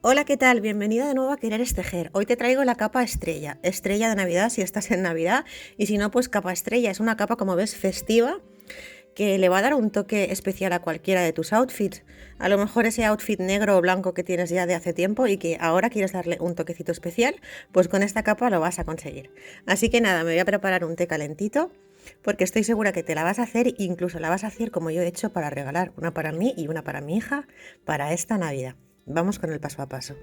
Hola, ¿qué tal? Bienvenida de nuevo a Querer Tejer. Hoy te traigo la capa estrella, estrella de Navidad si estás en Navidad y si no, pues capa estrella. Es una capa, como ves, festiva que le va a dar un toque especial a cualquiera de tus outfits. A lo mejor ese outfit negro o blanco que tienes ya de hace tiempo y que ahora quieres darle un toquecito especial, pues con esta capa lo vas a conseguir. Así que nada, me voy a preparar un té calentito porque estoy segura que te la vas a hacer e incluso la vas a hacer como yo he hecho para regalar, una para mí y una para mi hija para esta Navidad. Vamos con el paso a paso.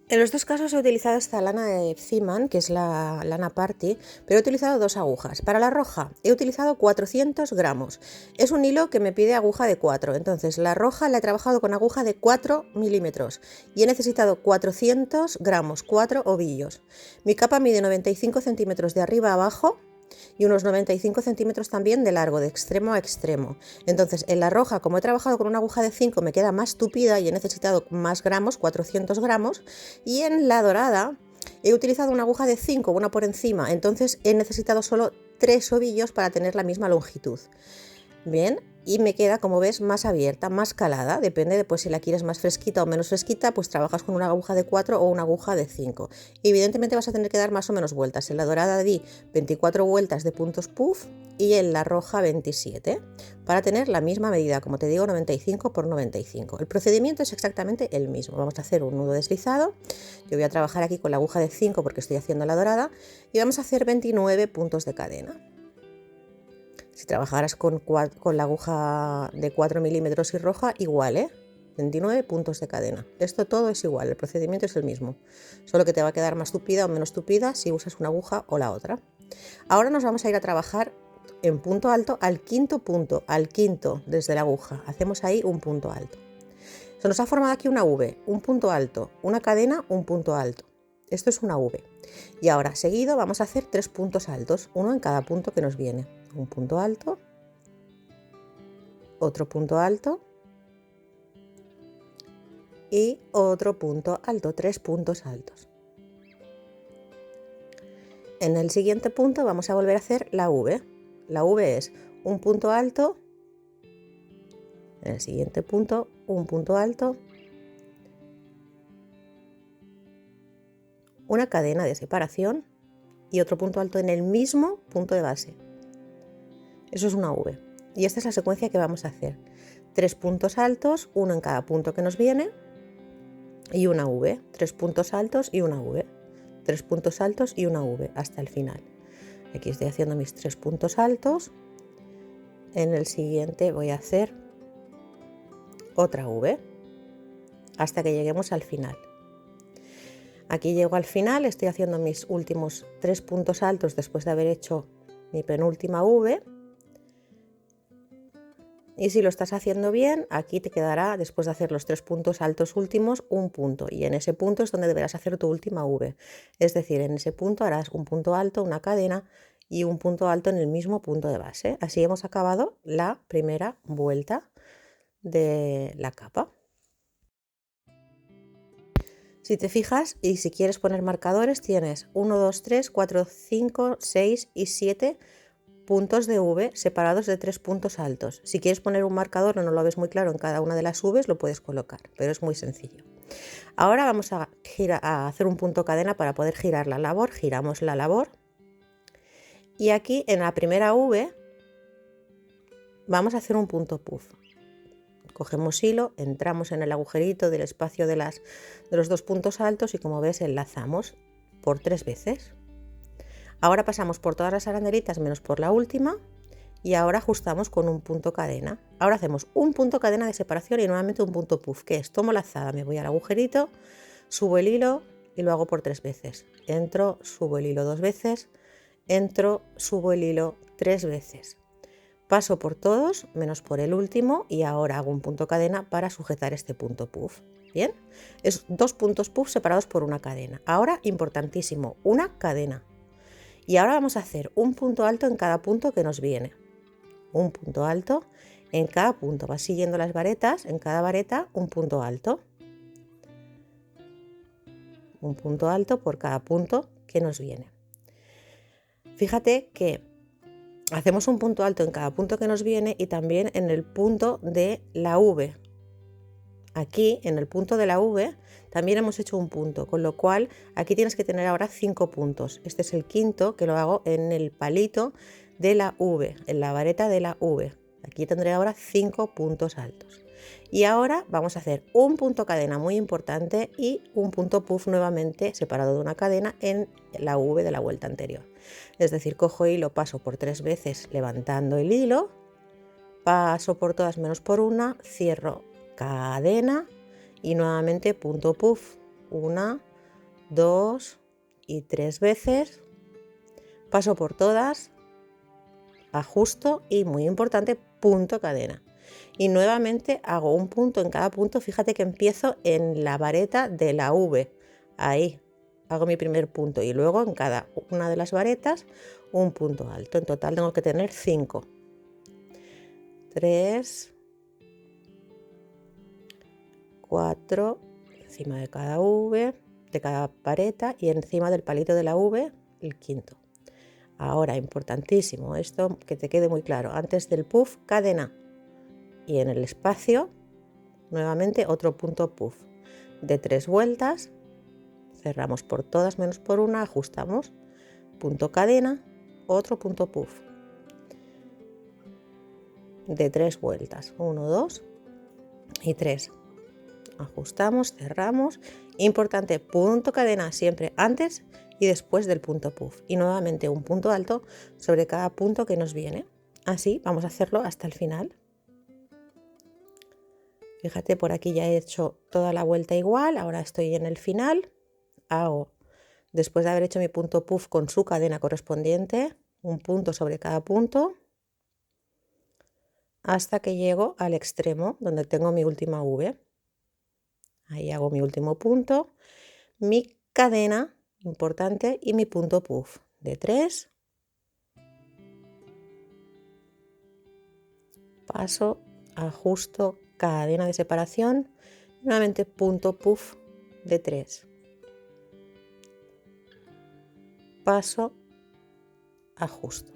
En los dos casos he utilizado esta lana de Ziman, que es la lana Party, pero he utilizado dos agujas. Para la roja he utilizado 400 gramos. Es un hilo que me pide aguja de 4, entonces la roja la he trabajado con aguja de 4 milímetros y he necesitado 400 gramos, 4 ovillos. Mi capa mide 95 centímetros de arriba a abajo y unos 95 centímetros también de largo, de extremo a extremo. Entonces en la roja, como he trabajado con una aguja de 5, me queda más tupida y he necesitado más gramos, 400 gramos, y en la dorada he utilizado una aguja de 5, una por encima, entonces he necesitado solo 3 ovillos para tener la misma longitud. Bien, y me queda, como ves, más abierta, más calada, depende de pues, si la quieres más fresquita o menos fresquita, pues trabajas con una aguja de 4 o una aguja de 5. Evidentemente vas a tener que dar más o menos vueltas. En la dorada di 24 vueltas de puntos puff y en la roja 27, para tener la misma medida, como te digo, 95 por 95. El procedimiento es exactamente el mismo. Vamos a hacer un nudo deslizado. Yo voy a trabajar aquí con la aguja de 5 porque estoy haciendo la dorada y vamos a hacer 29 puntos de cadena. Si trabajaras con la aguja de 4 milímetros y roja, igual, 29 puntos de cadena. Esto todo es igual, el procedimiento es el mismo, solo que te va a quedar más tupida o menos tupida si usas una aguja o la otra. Ahora nos vamos a ir a trabajar en punto alto al quinto punto, al quinto desde la aguja. Hacemos ahí un punto alto. Se nos ha formado aquí una V, un punto alto, una cadena, un punto alto. Esto es una V. Y ahora, seguido, vamos a hacer 3 puntos altos, uno en cada punto que nos viene. Un punto alto, otro punto alto y otro punto alto, 3 puntos altos. En el siguiente punto vamos a volver a hacer la V. La V es un punto alto, en el siguiente punto un punto alto, una cadena de separación y otro punto alto en el mismo punto de base. Eso es una V. Y esta es la secuencia que vamos a hacer. 3 puntos altos, uno en cada punto que nos viene y una V. 3 puntos altos y una V. 3 puntos altos y una V hasta el final. Aquí estoy haciendo mis 3 puntos altos. En el siguiente voy a hacer otra V hasta que lleguemos al final. Aquí llego al final, estoy haciendo mis últimos 3 puntos altos después de haber hecho mi penúltima V. Y si lo estás haciendo bien, aquí te quedará, después de hacer los 3 puntos altos últimos, un punto. Y en ese punto es donde deberás hacer tu última V. Es decir, en ese punto harás un punto alto, una cadena y un punto alto en el mismo punto de base. Así hemos acabado la primera vuelta de la capa. Si te fijas y si quieres poner marcadores, tienes 1, 2, 3, 4, 5, 6 y 7 puntos de V separados de 3 puntos altos. Si quieres poner un marcador o no lo ves muy claro en cada una de las Vs, lo puedes colocar, pero es muy sencillo. Ahora vamos a hacer un punto cadena para poder girar la labor. Giramos la labor y aquí en la primera V vamos a hacer un punto puff. Cogemos hilo, entramos en el agujerito del espacio de los 2 puntos altos y, como ves, enlazamos por 3 veces. Ahora pasamos por todas las arandelitas menos por la última y ahora ajustamos con un punto cadena. Ahora hacemos un punto cadena de separación y nuevamente un punto puff, que es tomo lazada, me voy al agujerito, subo el hilo y lo hago por 3 veces. Entro, subo el hilo 2 veces, entro, subo el hilo 3 veces. Paso por todos menos por el último y ahora hago un punto cadena para sujetar este punto puff. Bien, es 2 puntos puff separados por una cadena. Ahora, importantísimo, una cadena. Y ahora vamos a hacer un punto alto en cada punto que nos viene. Un punto alto en cada punto. Vas siguiendo las varetas, en cada vareta un punto alto. Un punto alto por cada punto que nos viene. Fíjate que hacemos un punto alto en cada punto que nos viene y también en el punto de la V. aquí en el punto de la V también hemos hecho un punto, con lo cual aquí tienes que tener ahora 5 puntos. Este es el quinto que lo hago en el palito de la V, en la vareta de la V. Aquí tendré ahora 5 puntos altos. Y ahora vamos a hacer un punto cadena muy importante y un punto puff nuevamente separado de una cadena en la V de la vuelta anterior. Es decir, cojo hilo, paso por 3 veces levantando el hilo, paso por todas menos por una, cierro cadena y nuevamente punto puff, 1, 2 y 3 veces, paso por todas, ajusto y muy importante, punto cadena. Y nuevamente hago un punto en cada punto. Fíjate que empiezo en la vareta de la V, ahí hago mi primer punto y luego en cada una de las varetas un punto alto. En total tengo que tener 5. 3, 4 encima de cada V, de cada vareta, y encima del palito de la V el quinto. Ahora, importantísimo esto, que te quede muy claro, antes del puff, cadena, y en el espacio nuevamente otro punto puff de 3 vueltas, cerramos por todas menos por una, ajustamos, punto cadena, otro punto puff de 3 vueltas, 1, 2 y 3, ajustamos, cerramos. Importante, punto cadena siempre antes y después del punto puff, y nuevamente un punto alto sobre cada punto que nos viene. Así vamos a hacerlo hasta el final. Fíjate, por aquí ya he hecho toda la vuelta igual, ahora estoy en el final. Hago, después de haber hecho mi punto puff con su cadena correspondiente, un punto sobre cada punto hasta que llego al extremo donde tengo mi última V. Ahí hago mi último punto, mi cadena importante y mi punto puff de 3, paso, ajusto, cadena de separación, nuevamente punto puff de 3, paso, ajusto.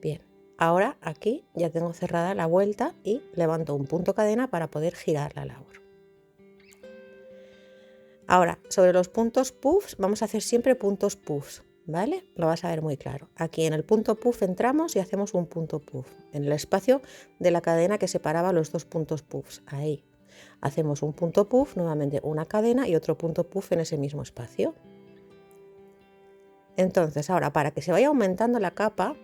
Bien, ahora aquí ya tengo cerrada la vuelta y levanto un punto cadena para poder girar la labor. Ahora, sobre los puntos puffs, vamos a hacer siempre puntos puffs, ¿vale? Lo vas a ver muy claro. Aquí en el punto puff entramos y hacemos un punto puff en el espacio de la cadena que separaba los dos puntos puffs. Ahí hacemos un punto puff, nuevamente una cadena y otro punto puff en ese mismo espacio. Entonces, ahora para que se vaya aumentando la capa,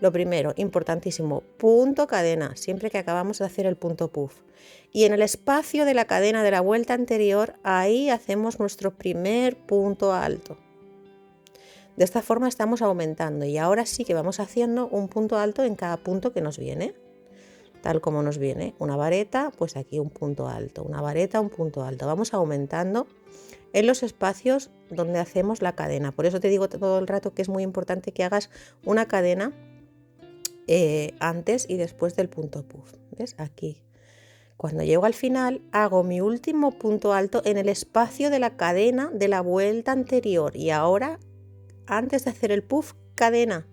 lo primero, importantísimo, punto cadena, siempre que acabamos de hacer el punto puff. Y en el espacio de la cadena de la vuelta anterior, ahí hacemos nuestro primer punto alto. De esta forma estamos aumentando y ahora sí que vamos haciendo un punto alto en cada punto que nos viene. Tal como nos viene una vareta, pues aquí un punto alto, una vareta, un punto alto. Vamos aumentando en los espacios donde hacemos la cadena. Por eso te digo todo el rato que es muy importante que hagas una cadena antes y después del punto puff. ¿Ves? Aquí. Cuando llego al final, hago mi último punto alto en el espacio de la cadena de la vuelta anterior. Y ahora, antes de hacer el puff, cadena,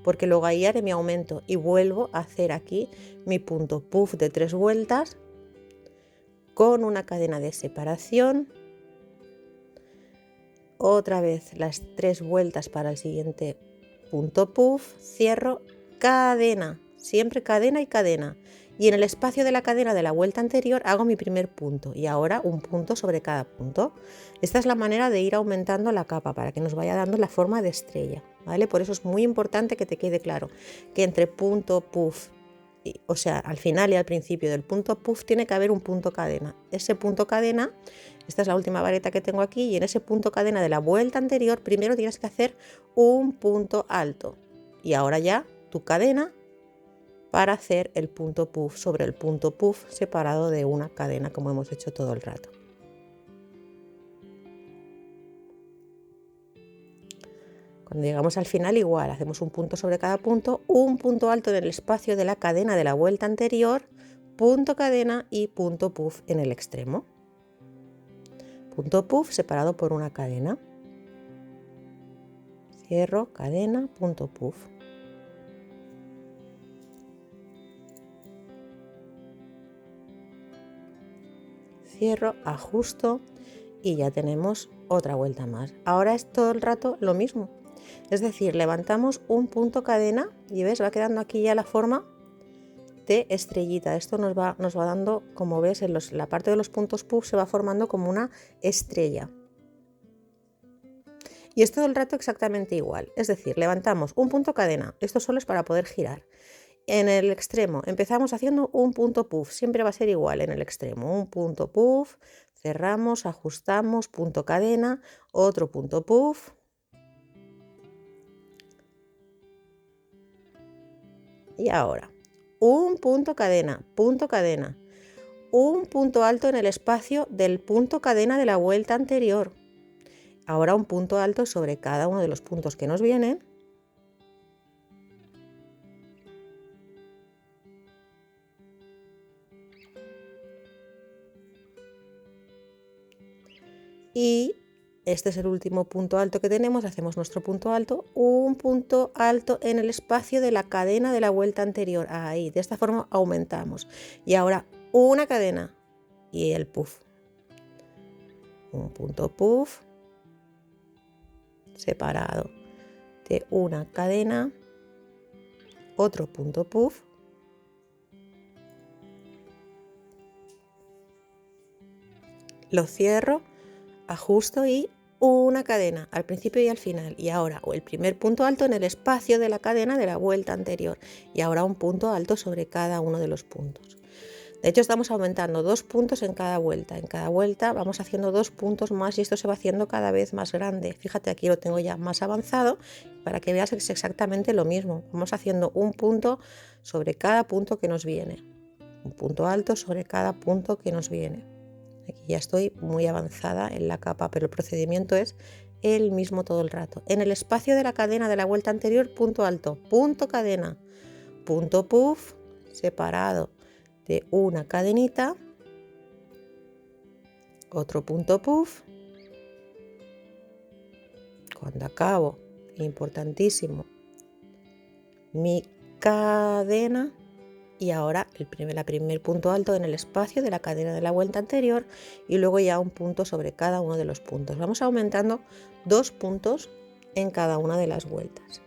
porque luego ahí haré mi aumento y vuelvo a hacer aquí mi punto puff de 3 vueltas con una cadena de separación. Otra vez las 3 vueltas para el siguiente punto puff, cierro, cadena, siempre cadena y cadena, y en el espacio de la cadena de la vuelta anterior hago mi primer punto y ahora un punto sobre cada punto. Esta es la manera de ir aumentando la capa para que nos vaya dando la forma de estrella, ¿vale? Por eso es muy importante que te quede claro que entre punto puff, o sea, al final y al principio del punto puff tiene que haber un punto cadena. Ese punto cadena, esta es la última vareta que tengo aquí, y en ese punto cadena de la vuelta anterior primero tienes que hacer un punto alto y ahora ya tu cadena para hacer el punto puff sobre el punto puff separado de una cadena, como hemos hecho todo el rato. Cuando llegamos al final igual, hacemos un punto sobre cada punto, un punto alto en el espacio de la cadena de la vuelta anterior, punto cadena y punto puff en el extremo. Punto puff separado por una cadena. Cierro, cadena, punto puff. cierro, ajusto y ya tenemos otra vuelta más. Ahora es todo el rato lo mismo, es decir, levantamos un punto cadena y ves, va quedando aquí ya la forma de estrellita. Esto nos va dando, como ves, en la parte de los puntos puff se va formando como una estrella. Y es todo el rato exactamente igual, es decir, levantamos un punto cadena, esto solo es para poder girar. En el extremo empezamos haciendo un punto puff, siempre va a ser igual en el extremo, un punto puff, cerramos, ajustamos, punto cadena, otro punto puff. Y ahora, un punto cadena, un punto alto en el espacio del punto cadena de la vuelta anterior. Ahora un punto alto sobre cada uno de los puntos que nos vienen. Y este es el último punto alto que tenemos, hacemos nuestro punto alto, un punto alto en el espacio de la cadena de la vuelta anterior. Ahí, de esta forma aumentamos. Y ahora una cadena y el puff. Un punto puff separado de una cadena, otro punto puff, lo cierro, ajusto y una cadena al principio y al final. Y ahora el primer punto alto en el espacio de la cadena de la vuelta anterior y ahora un punto alto sobre cada uno de los puntos. De hecho, estamos aumentando 2 puntos en cada vuelta. En cada vuelta vamos haciendo 2 puntos más y esto se va haciendo cada vez más grande. Fíjate, aquí lo tengo ya más avanzado para que veas que es exactamente lo mismo. Vamos haciendo un punto sobre cada punto que nos viene. Un punto alto sobre cada punto que nos viene. Aquí ya estoy muy avanzada en la capa, pero el procedimiento es el mismo todo el rato. En el espacio de la cadena de la vuelta anterior, punto alto, punto cadena, punto puff, separado de una cadenita, otro punto puff. Cuando acabo, importantísimo, mi cadena y ahora el primer punto alto en el espacio de la cadena de la vuelta anterior y luego ya un punto sobre cada uno de los puntos. Vamos aumentando 2 puntos en cada una de las vueltas.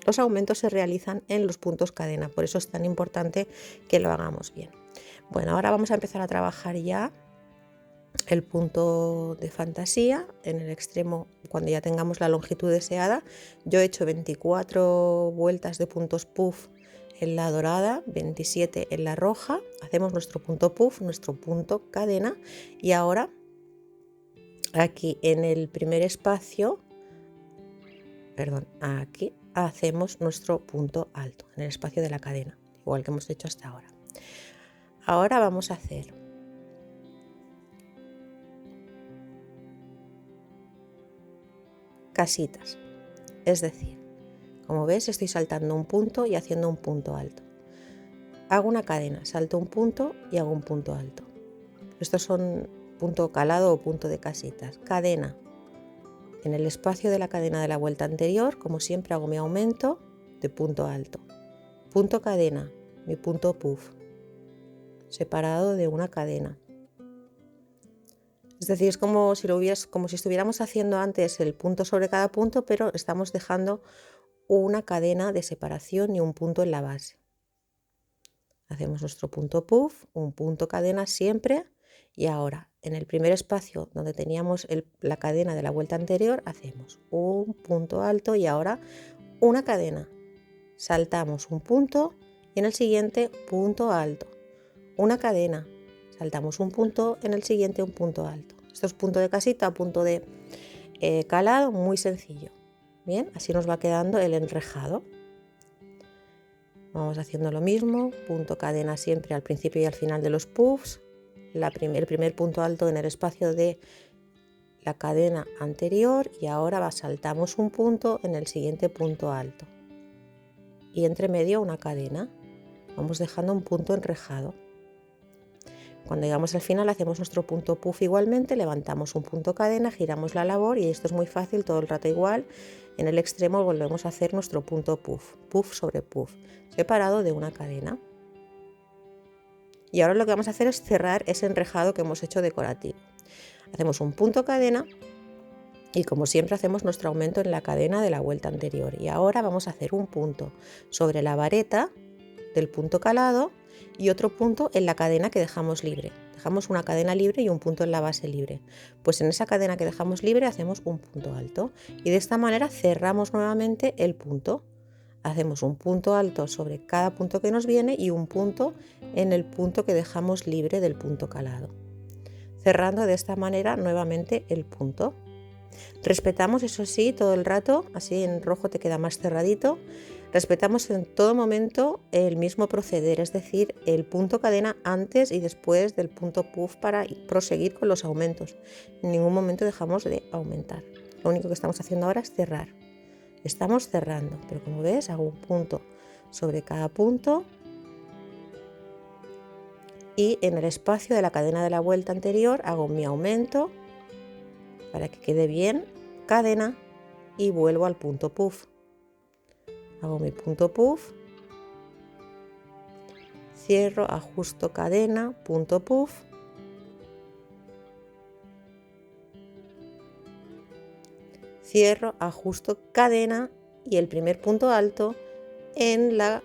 Los aumentos se realizan en los puntos cadena, por eso es tan importante que lo hagamos bien. Bueno, ahora vamos a empezar a trabajar ya el punto de fantasía en el extremo cuando ya tengamos la longitud deseada. Yo he hecho 24 vueltas de puntos puff en la dorada, 27 en la roja. Hacemos nuestro punto puff, nuestro punto cadena y ahora aquí en el primer espacio, aquí hacemos nuestro punto alto en el espacio de la cadena, igual que hemos hecho hasta ahora. Ahora vamos a hacer casitas, es decir, como ves estoy saltando un punto y haciendo un punto alto. Hago una cadena, salto un punto y hago un punto alto. Estos son punto calado o punto de casitas. Cadena. En el espacio de la cadena de la vuelta anterior, como siempre, hago mi aumento de punto alto. Punto cadena, mi punto puff, separado de una cadena. Es decir, es como si estuviéramos haciendo antes el punto sobre cada punto, pero estamos dejando una cadena de separación y un punto en la base. Hacemos nuestro punto puff, un punto cadena siempre y ahora en el primer espacio donde teníamos la cadena de la vuelta anterior hacemos un punto alto y ahora una cadena. Saltamos un punto y en el siguiente punto alto. Una cadena. Saltamos un punto, en el siguiente un punto alto. Esto es punto de casita, punto de calado, muy sencillo. Bien, así nos va quedando el enrejado. Vamos haciendo lo mismo, punto cadena siempre al principio y al final de los puffs, el primer punto alto en el espacio de la cadena anterior y ahora saltamos un punto en el siguiente punto alto. Y entre medio una cadena. Vamos dejando un punto enrejado. Cuando llegamos al final hacemos nuestro punto puff igualmente, levantamos un punto cadena, giramos la labor y esto es muy fácil, todo el rato igual. En el extremo volvemos a hacer nuestro punto puff, puff sobre puff, separado de una cadena. Y ahora lo que vamos a hacer es cerrar ese enrejado que hemos hecho decorativo. Hacemos un punto cadena y como siempre hacemos nuestro aumento en la cadena de la vuelta anterior. Y ahora vamos a hacer un punto sobre la vareta del punto calado y otro punto en la cadena que dejamos libre. Dejamos una cadena libre y un punto en la base libre. Pues en esa cadena que dejamos libre hacemos un punto alto y de esta manera cerramos nuevamente el punto. Hacemos un punto alto sobre cada punto que nos viene y un punto en el punto que dejamos libre del punto calado. Cerrando de esta manera nuevamente el punto. Respetamos, eso sí, todo el rato, así en rojo te queda más cerradito. Respetamos en todo momento el mismo proceder, es decir, el punto cadena antes y después del punto puff para proseguir con los aumentos. En ningún momento dejamos de aumentar. Lo único que estamos haciendo ahora es cerrar. Estamos cerrando, pero como ves, hago un punto sobre cada punto y en el espacio de la cadena de la vuelta anterior hago mi aumento para que quede bien, cadena y vuelvo al punto puff. Hago mi punto puff, cierro, ajusto cadena, punto puff, cierro, ajusto cadena y el primer punto alto en el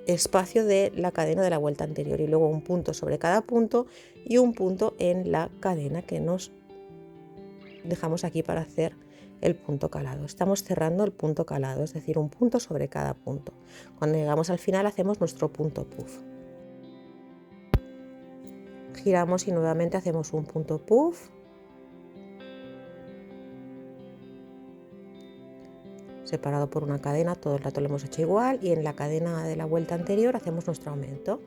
espacio de la cadena de la vuelta anterior y luego un punto sobre cada punto y un punto en la cadena que nos dejamos aquí para hacer el punto calado. Estamos cerrando el punto calado, es decir, un punto sobre cada punto. Cuando llegamos al final hacemos nuestro punto puff. Giramos y nuevamente hacemos un punto puff. Separado por una cadena, todo el rato lo hemos hecho igual y en la cadena de la vuelta anterior hacemos nuestro aumento.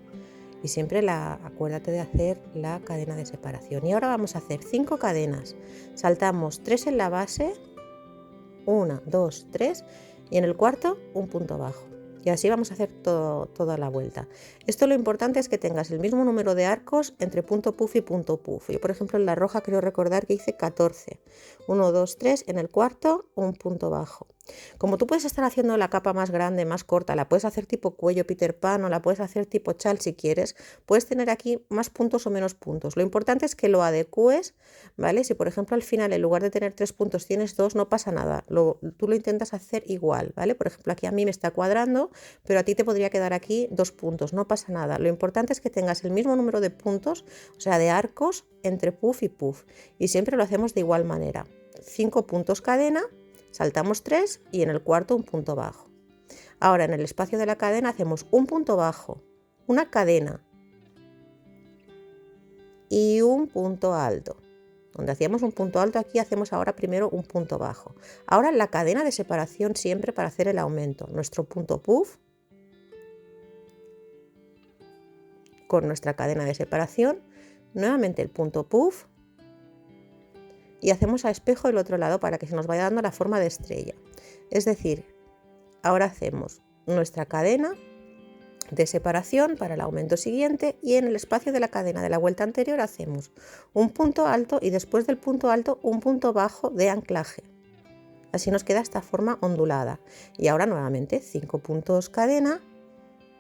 Y siempre acuérdate de hacer la cadena de separación. Y ahora vamos a hacer 5 cadenas. Saltamos 3 en la base, 1, 2, 3 y en el cuarto un punto bajo. Y así vamos a hacer toda la vuelta. Esto lo importante es que tengas el mismo número de arcos entre punto puff y punto puff. Yo, por ejemplo, en la roja creo recordar que hice 14. 1, 2, 3, en el cuarto un punto bajo. Como tú puedes estar haciendo la capa más grande, más corta, la puedes hacer tipo cuello Peter Pan o la puedes hacer tipo chal si quieres, puedes tener aquí más puntos o menos puntos. Lo importante es que lo adecues, ¿vale? Si por ejemplo al final en lugar de tener 3 puntos tienes 2, no pasa nada, tú lo intentas hacer igual, ¿vale? Por ejemplo aquí a mí me está cuadrando, pero a ti te podría quedar aquí 2 puntos, no pasa nada. Lo importante es que tengas el mismo número de puntos, o sea de arcos entre puff y puff y siempre lo hacemos de igual manera. 5 puntos cadena, saltamos 3 y en el cuarto un punto bajo. Ahora en el espacio de la cadena hacemos un punto bajo, una cadena y un punto alto. Donde hacíamos un punto alto, aquí hacemos ahora primero un punto bajo. Ahora la cadena de separación siempre para hacer el aumento. Nuestro punto puff con nuestra cadena de separación, nuevamente el punto puff y hacemos a espejo el otro lado para que se nos vaya dando la forma de estrella. Es decir, ahora hacemos nuestra cadena de separación para el aumento siguiente y en el espacio de la cadena de la vuelta anterior hacemos un punto alto y después del punto alto un punto bajo de anclaje. Así nos queda esta forma ondulada. Y ahora nuevamente 5 puntos cadena,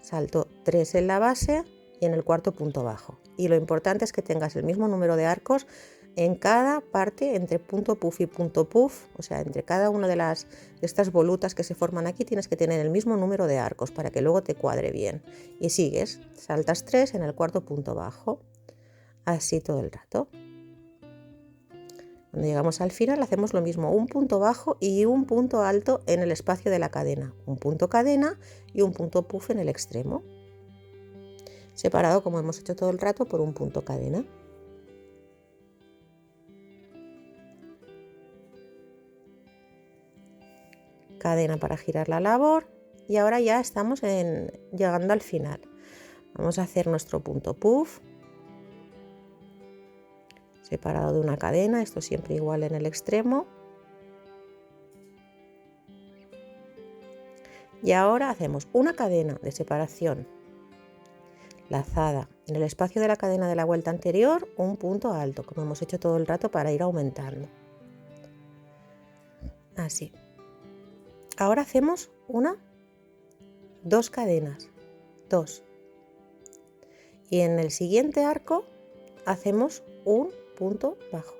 salto 3 en la base y en el cuarto punto bajo. Y lo importante es que tengas el mismo número de arcos en cada parte entre punto puff y punto puff, o sea, entre cada una de estas volutas que se forman aquí tienes que tener el mismo número de arcos para que luego te cuadre bien. Y sigues, saltas 3 en el cuarto punto bajo, así todo el rato. Cuando llegamos al final hacemos lo mismo, un punto bajo y un punto alto en el espacio de la cadena, un punto cadena y un punto puff en el extremo, separado como hemos hecho todo el rato por un punto cadena. Cadena para girar la labor y ahora ya estamos llegando al final. Vamos a hacer nuestro punto puff separado de una cadena, esto siempre igual en el extremo. Y ahora hacemos una cadena de separación lazada en el espacio de la cadena de la vuelta anterior, un punto alto, como hemos hecho todo el rato para ir aumentando. Así. Ahora hacemos dos cadenas, 2. y en el siguiente arco hacemos un punto bajo.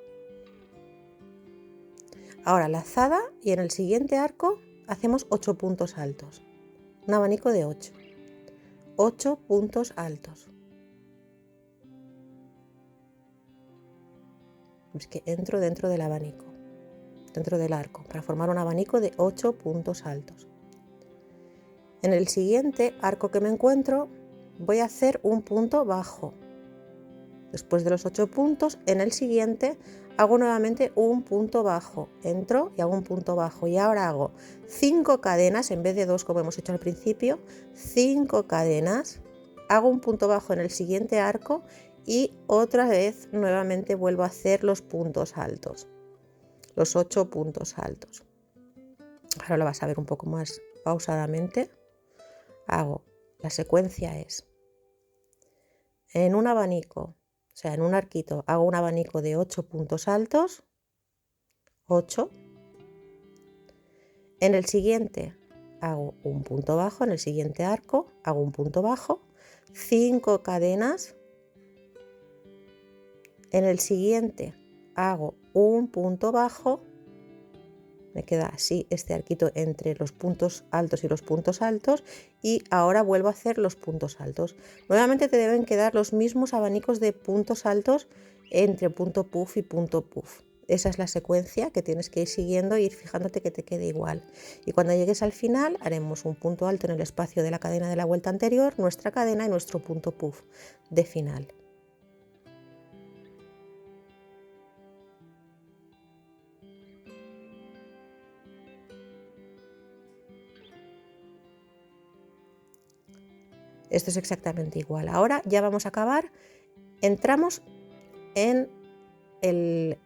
Ahora lazada y en el siguiente arco hacemos 8 puntos altos. Un abanico de 8. 8 puntos altos. Es que entro dentro del abanico, dentro del arco, para formar un abanico de 8 puntos altos. En el siguiente arco que me encuentro voy a hacer un punto bajo. Después de los 8 puntos, en el siguiente hago nuevamente un punto bajo. Entro y hago un punto bajo. Y ahora hago 5 cadenas en vez de 2 como hemos hecho al principio. 5 cadenas. Hago un punto bajo en el siguiente arco y otra vez nuevamente vuelvo a hacer los puntos altos. Los 8 puntos altos. Ahora lo vas a ver un poco más pausadamente. La secuencia es en un abanico, o sea, en un arquito, hago un abanico de 8 puntos altos, 8. En el siguiente hago un punto bajo, en el siguiente arco hago un punto bajo, 5 cadenas. En el siguiente hago un punto bajo. Me queda así este arquito entre los puntos altos y los puntos altos y ahora vuelvo a hacer los puntos altos. Nuevamente te deben quedar los mismos abanicos de puntos altos entre punto puff y punto puff. Esa es la secuencia que tienes que ir siguiendo e ir fijándote que te quede igual. Y cuando llegues al final haremos un punto alto en el espacio de la cadena de la vuelta anterior, nuestra cadena y nuestro punto puff de final. Esto es exactamente igual. Ahora ya vamos a acabar. Entramos en el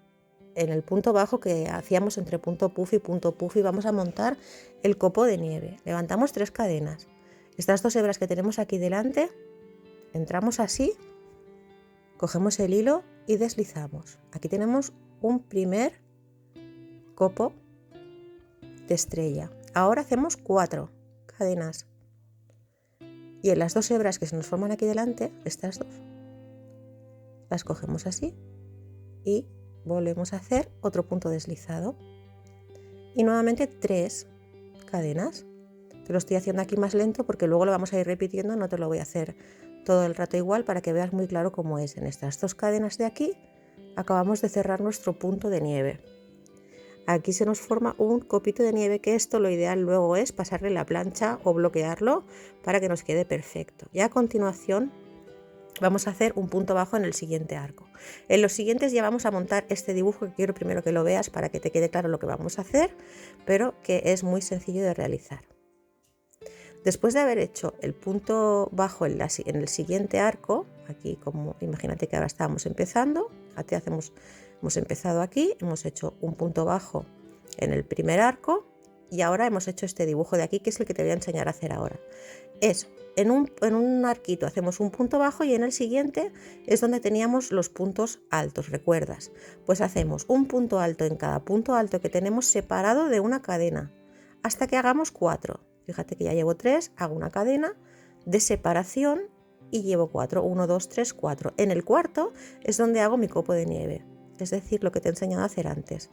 punto bajo que hacíamos entre punto puff y vamos a montar el copo de nieve. Levantamos 3 cadenas. Estas 2 hebras que tenemos aquí delante, entramos así, cogemos el hilo y deslizamos. Aquí tenemos un primer copo de estrella. Ahora hacemos 4 cadenas. Y en las 2 hebras que se nos forman aquí delante, estas 2, las cogemos así y volvemos a hacer otro punto deslizado. Y nuevamente 3 cadenas. Te lo estoy haciendo aquí más lento porque luego lo vamos a ir repitiendo, no te lo voy a hacer todo el rato igual para que veas muy claro cómo es. En estas 2 cadenas de aquí acabamos de cerrar nuestro punto de nieve. Aquí se nos forma un copito de nieve, que esto lo ideal luego es pasarle la plancha o bloquearlo para que nos quede perfecto. Y a continuación vamos a hacer un punto bajo en el siguiente arco. En los siguientes ya vamos a montar este dibujo que quiero primero que lo veas para que te quede claro lo que vamos a hacer, pero que es muy sencillo de realizar. Después de haber hecho el punto bajo en el siguiente arco, aquí como imagínate que ahora estábamos empezando, hemos empezado aquí, hemos hecho un punto bajo en el primer arco y ahora hemos hecho este dibujo de aquí, que es el que te voy a enseñar a hacer ahora. En un arquito hacemos un punto bajo y en el siguiente es donde teníamos los puntos altos, ¿recuerdas? Pues hacemos un punto alto en cada punto alto que tenemos separado de una cadena hasta que hagamos 4. Fíjate que ya llevo 3, hago una cadena de separación y llevo 4, 1, 2, 3, 4. En el cuarto es donde hago mi copo de nieve, es decir, lo que te he enseñado a hacer antes.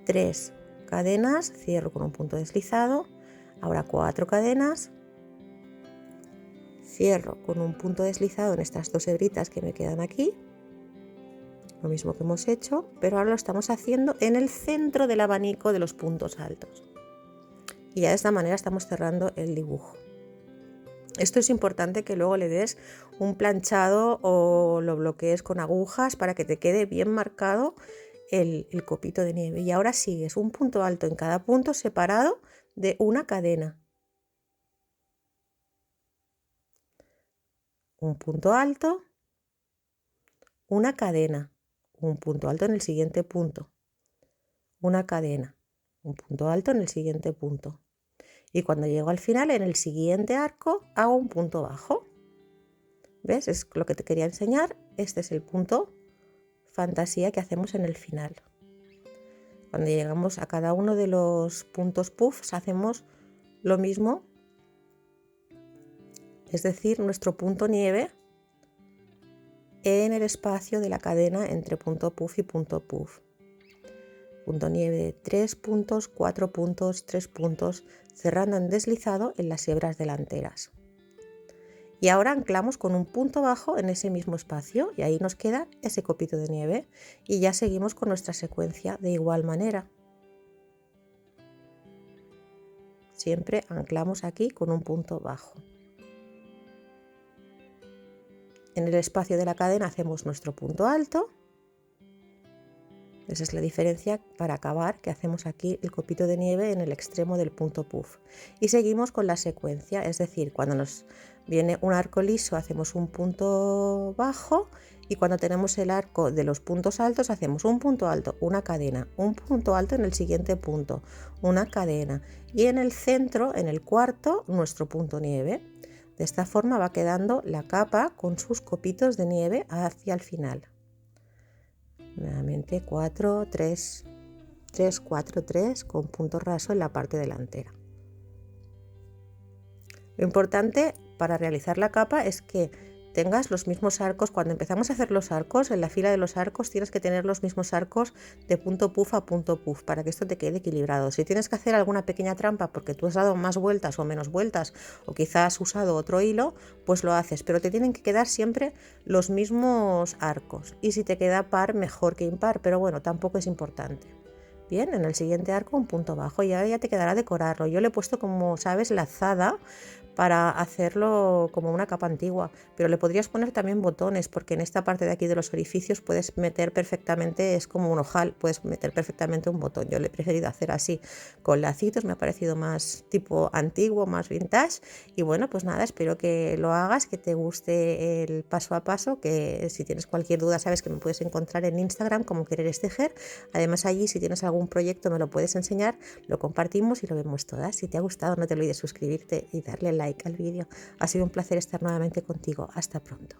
3 cadenas, cierro con un punto deslizado, ahora 4 cadenas, cierro con un punto deslizado en estas 2 hebritas que me quedan aquí, lo mismo que hemos hecho, pero ahora lo estamos haciendo en el centro del abanico de los puntos altos. Y ya de esta manera estamos cerrando el dibujo. Esto es importante que luego le des un planchado o lo bloquees con agujas para que te quede bien marcado el copito de nieve. Y ahora sigues un punto alto en cada punto separado de una cadena. Un punto alto, una cadena, un punto alto en el siguiente punto, una cadena, un punto alto en el siguiente punto. Y cuando llego al final, en el siguiente arco, hago un punto bajo. ¿Ves? Es lo que te quería enseñar. Este es el punto fantasía que hacemos en el final. Cuando llegamos a cada uno de los puntos puffs, hacemos lo mismo. Es decir, nuestro punto nieve en el espacio de la cadena entre punto puff y punto puff. Punto nieve, 3 puntos, 4 puntos, 3 puntos, cerrando en deslizado en las hebras delanteras. Y ahora anclamos con un punto bajo en ese mismo espacio y ahí nos queda ese copito de nieve y ya seguimos con nuestra secuencia de igual manera. Siempre anclamos aquí con un punto bajo. En el espacio de la cadena hacemos nuestro punto alto. Esa es la diferencia para acabar, que hacemos aquí el copito de nieve en el extremo del punto puff. Y seguimos con la secuencia, es decir, cuando nos viene un arco liso hacemos un punto bajo y cuando tenemos el arco de los puntos altos hacemos un punto alto, una cadena, un punto alto en el siguiente punto, una cadena y en el centro, en el cuarto, nuestro punto nieve. De esta forma va quedando la capa con sus copitos de nieve hacia el final. Nuevamente 4, 3, 3, 4, 3 con punto raso en la parte delantera. Lo importante para realizar la capa es que tengas los mismos arcos. Cuando empezamos a hacer los arcos, en la fila de los arcos tienes que tener los mismos arcos de punto puff a punto puff para que esto te quede equilibrado. Si tienes que hacer alguna pequeña trampa porque tú has dado más vueltas o menos vueltas o quizás has usado otro hilo, pues lo haces, pero te tienen que quedar siempre los mismos arcos y si te queda par mejor que impar, pero bueno, tampoco es importante. Bien, en el siguiente arco un punto bajo y ahora ya te quedará decorarlo. Yo le he puesto, como sabes, lazada para hacerlo como una capa antigua, pero le podrías poner también botones porque en esta parte de aquí de los orificios puedes meter perfectamente, es como un ojal, puedes meter perfectamente un botón. Yo le he preferido hacer así con lacitos, me ha parecido más tipo antiguo, más vintage y bueno, pues nada, espero que lo hagas, que te guste el paso a paso, que si tienes cualquier duda sabes que me puedes encontrar en Instagram como Quereres Tejer. Además allí si tienes algún proyecto me lo puedes enseñar, lo compartimos y lo vemos todas. Si te ha gustado no te olvides suscribirte y darle like al vídeo. Ha sido un placer estar nuevamente contigo. Hasta pronto.